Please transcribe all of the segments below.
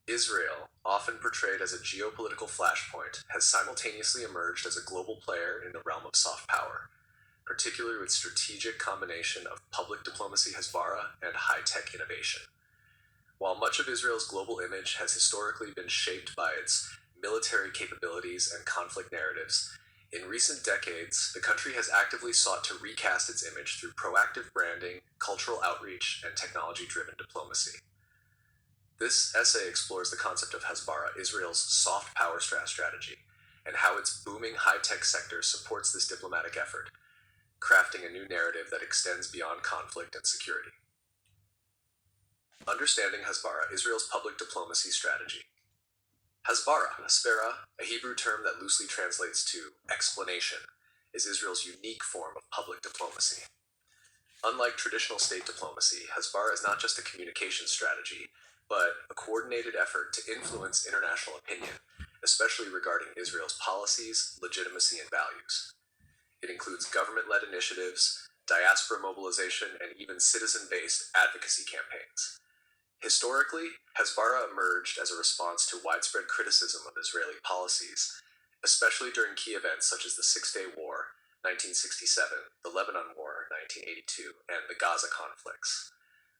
Israel, often portrayed as a geopolitical flashpoint, has simultaneously emerged as a global player in the realm of soft power, particularly with strategic combination of public diplomacy Hasbara and high-tech innovation. While much of Israel's global image has historically been shaped by its military capabilities and conflict narratives, in recent decades, the country has actively sought to recast its image through proactive branding, cultural outreach, and technology driven diplomacy. This essay explores the concept of Hasbara, Israel's soft power strategy, and how its booming high tech sector supports this diplomatic effort, crafting a new narrative that extends beyond conflict and security. Understanding Hasbara, Israel's public diplomacy strategy. Hasbara, a Hebrew term that loosely translates to explanation, is Israel's unique form of public diplomacy. Unlike traditional state diplomacy, Hasbara is not just a communication strategy, but a coordinated effort to influence international opinion, especially regarding Israel's policies, legitimacy, and values. It includes government-led initiatives, diaspora mobilization, and even citizen-based advocacy campaigns. Historically, Hasbara emerged as a response to widespread criticism of Israeli policies, especially during key events such as the Six-Day War, 1967, the Lebanon War, 1982, and the Gaza conflicts.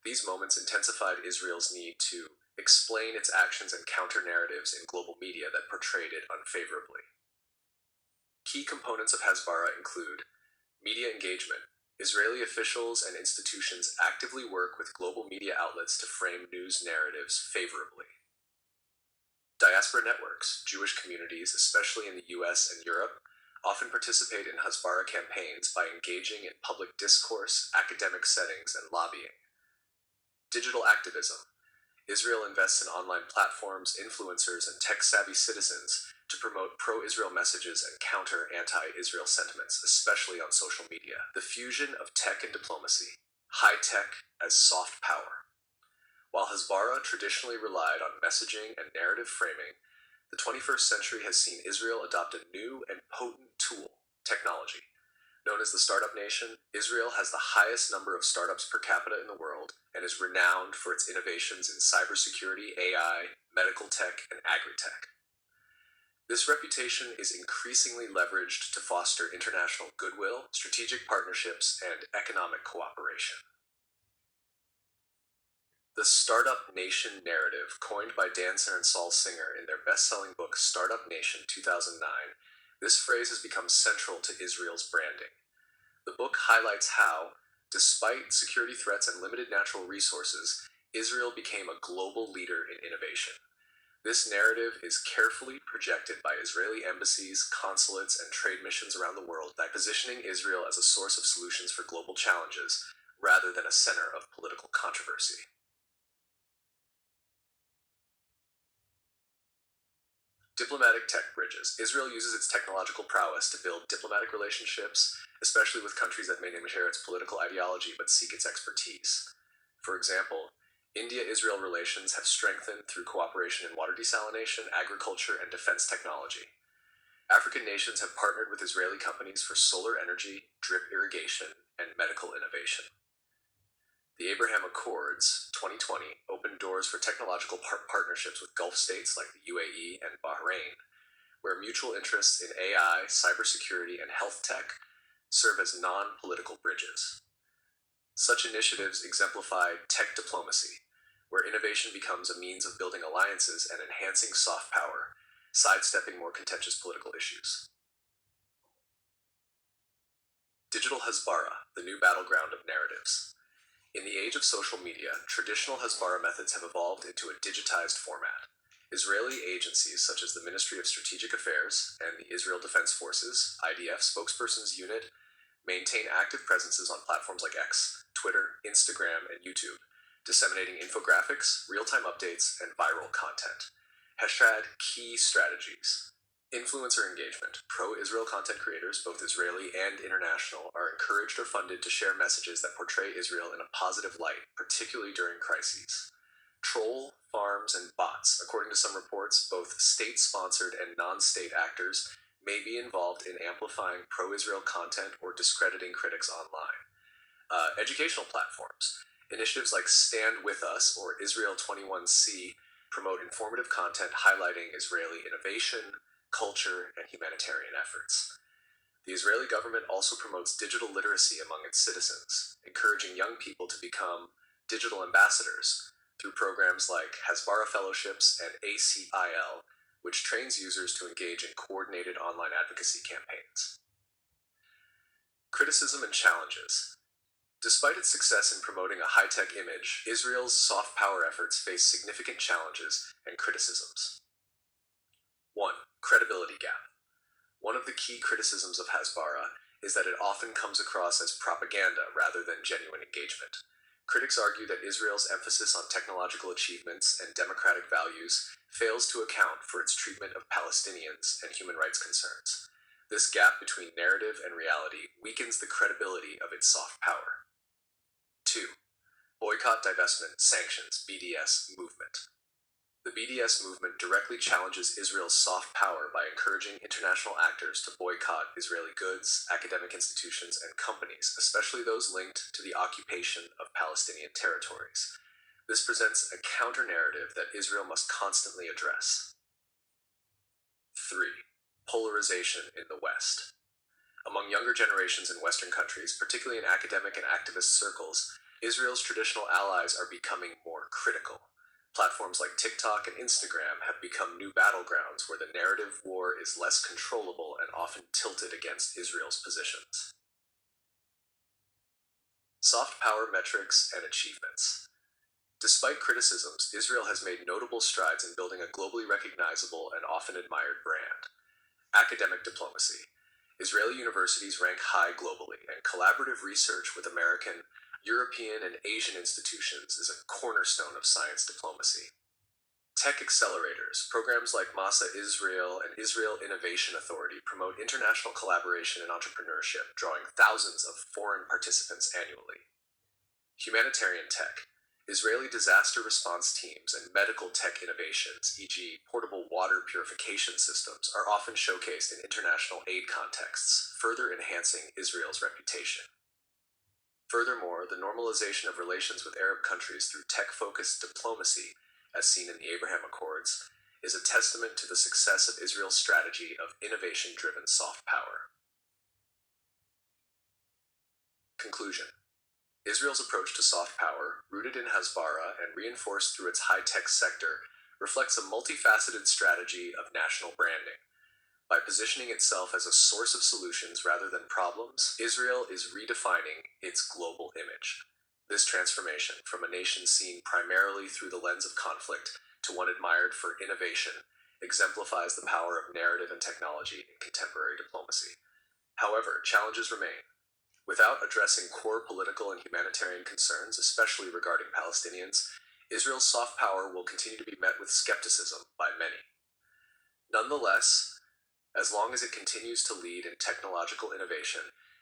These moments intensified Israel's need to explain its actions and counter narratives in global media that portrayed it unfavorably. Key components of Hasbara include media engagement. Israeli officials and institutions actively work with global media outlets to frame news narratives favorably. Diaspora networks, Jewish communities, especially in the US and Europe, often participate in Hasbara campaigns by engaging in public discourse, academic settings, and lobbying. Digital activism. Israel invests in online platforms, influencers, and tech-savvy citizens to promote pro-Israel messages and counter anti-Israel sentiments, especially on social media. The fusion of tech and diplomacy. High tech as soft power. While Hasbara traditionally relied on messaging and narrative framing, the 21st century has seen Israel adopt a new and potent tool, technology. Known as the Startup Nation, Israel has the highest number of startups per capita in the world and is renowned for its innovations in cybersecurity, AI, medical tech, and agri-tech. This reputation is increasingly leveraged to foster international goodwill, strategic partnerships, and economic cooperation. The Startup Nation narrative, coined by Dancer and Saul Singer in their best-selling book Startup Nation 2009, this phrase has become central to Israel's branding. The book highlights how, despite security threats and limited natural resources, Israel became a global leader in innovation. This narrative is carefully projected by Israeli embassies, consulates, and trade missions around the world by positioning Israel as a source of solutions for global challenges, rather than a center of political controversy. Diplomatic tech bridges. Israel uses its technological prowess to build diplomatic relationships, especially with countries that may not share its political ideology but seek its expertise. For example, India-Israel relations have strengthened through cooperation in water desalination, agriculture, and defense technology. African nations have partnered with Israeli companies for solar energy, drip irrigation, and medical innovation. The Abraham Accords, 2020, opened doors for technological partnerships with Gulf states like the UAE and Bahrain, where mutual interests in AI, cybersecurity, and health tech serve as non-political bridges. Such initiatives exemplify tech diplomacy, where innovation becomes a means of building alliances and enhancing soft power, sidestepping more contentious political issues. Digital Hasbara, the new battleground of narratives. In the age of social media, traditional Hasbara methods have evolved into a digitized format. Israeli agencies such as the Ministry of Strategic Affairs and the Israel Defense Forces, IDF spokesperson's unit, maintain active presences on platforms like X, Twitter, Instagram, and YouTube, disseminating infographics, real-time updates, and viral content. Hashtag key strategies. Influencer engagement. Pro-Israel content creators, both Israeli and international, are encouraged or funded to share messages that portray Israel in a positive light, particularly during crises. Troll, farms, and bots. According to some reports, both state-sponsored and non-state actors may be involved in amplifying pro-Israel content or discrediting critics online. Educational platforms. Initiatives like Stand With Us or Israel 21C promote informative content highlighting Israeli innovation, culture, and humanitarian efforts. The Israeli government also promotes digital literacy among its citizens, encouraging young people to become digital ambassadors through programs like Hasbara Fellowships and ACIL, which trains users to engage in coordinated online advocacy campaigns. Criticism and challenges. Despite its success in promoting a high-tech image, Israel's soft power efforts face significant challenges and criticisms. 1. Credibility gap. One of the key criticisms of Hasbara is that it often comes across as propaganda rather than genuine engagement. Critics argue that Israel's emphasis on technological achievements and democratic values fails to account for its treatment of Palestinians and human rights concerns. This gap between narrative and reality weakens the credibility of its soft power. 2. Boycott, Divestment, Sanctions, BDS movement. The BDS movement directly challenges Israel's soft power by encouraging international actors to boycott Israeli goods, academic institutions, and companies, especially those linked to the occupation of Palestinian territories. This presents a counter-narrative that Israel must constantly address. 3. Polarization in the West. Among younger generations in Western countries, particularly in academic and activist circles, Israel's traditional allies are becoming more critical. Platforms like TikTok and Instagram have become new battlegrounds where the narrative war is less controllable and often tilted against Israel's positions. Soft power metrics and achievements. Despite criticisms, Israel has made notable strides in building a globally recognizable and often admired brand. Academic diplomacy. Israeli universities rank high globally, and collaborative research with American, European, and Asian institutions is a cornerstone of science diplomacy. Tech accelerators, programs like Masa Israel and Israel Innovation Authority promote international collaboration and entrepreneurship, drawing thousands of foreign participants annually. Humanitarian tech. Israeli disaster response teams and medical tech innovations, e.g., portable water purification systems, are often showcased in international aid contexts, further enhancing Israel's reputation. Furthermore, the normalization of relations with Arab countries through tech-focused diplomacy, as seen in the Abraham Accords, is a testament to the success of Israel's strategy of innovation-driven soft power. Conclusion. Israel's approach to soft power, rooted in Hasbara and reinforced through its high-tech sector, reflects a multifaceted strategy of national branding. By positioning itself as a source of solutions rather than problems, Israel is redefining its global image. This transformation, from a nation seen primarily through the lens of conflict to one admired for innovation, exemplifies the power of narrative and technology in contemporary diplomacy. However, challenges remain. Without addressing core political and humanitarian concerns, especially regarding Palestinians, Israel's soft power will continue to be met with skepticism by many. Nonetheless, as long as it continues to lead in technological innovation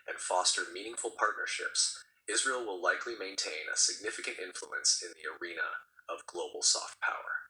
and foster meaningful partnerships, Israel will likely maintain a significant influence in the arena of global soft power.